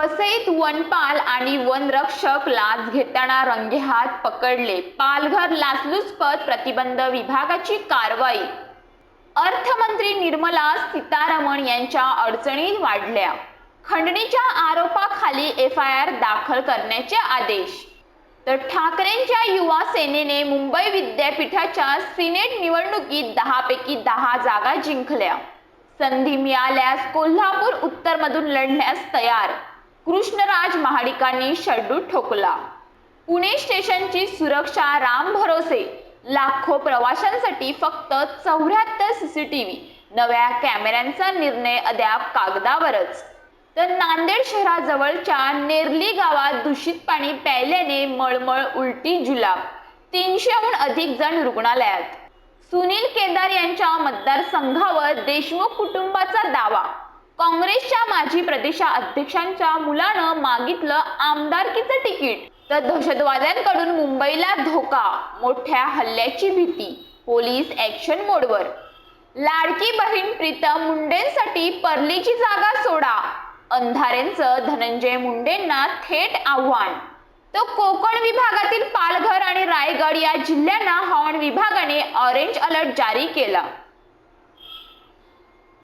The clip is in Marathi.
वसईत वनपाल आणि वनरक्षक लाच घेताना रंगेहात पकडले. पालघर लाचलुचपत प्रतिबंध विभागाची कारवाई. अर्थमंत्री निर्मला सीतारामन यांच्या अडचणी वाढल्या. खंडणीच्या आरोपाखाली FIR दाखल करण्याचे आदेश. तर ठाकरेंच्या युवा सेनेने मुंबई विद्यापीठाच्या सिनेट निवडणुकीत 10 पैकी 10 जागा जिंकल्या. संधी मिळाल्यास कोल्हापूर उत्तरमधून लढण्यास तयार. कृष्णराज महाडिकांनी शेड्यूल ठोकला. पुणे स्टेशनची सुरक्षा राम भरोसे. लाखो प्रवाशांसाठी फक्त 74 CCTV. नव्या कॅमेऱ्यांचा निर्णय अद्याप कागदावरच. तर नांदेड शहराजवळच्या नेरली गावात दूषित पाणी प्यायल्याने मळमळ, उलटी, जुलाब. 300हून अधिक जण रुग्णालयात. सुनील केदार यांच्या मतदारसंघावर देशमुख कुटुंबाचा दावा. काँग्रेसच्या माजी प्रदेशाध्यक्षांच्या मुलानं मागितलं आमदारकीचं तिकीट. तर दहशतवाद्यांकडून मुंबईला धोका, मोठ्या हल्ल्याची भीती. पोलीस ॲक्शन मोडवर. लाडकी बहीण प्रीतम मुंडेंसाठी पर्लीची जागा सोडा. अंधारेंचं धनंजय मुंडेंना थेट आव्हान. तर कोकण विभागातील पालघर आणि रायगड या जिल्ह्यांना हवामान विभागाने ऑरेंज अलर्ट जारी केला.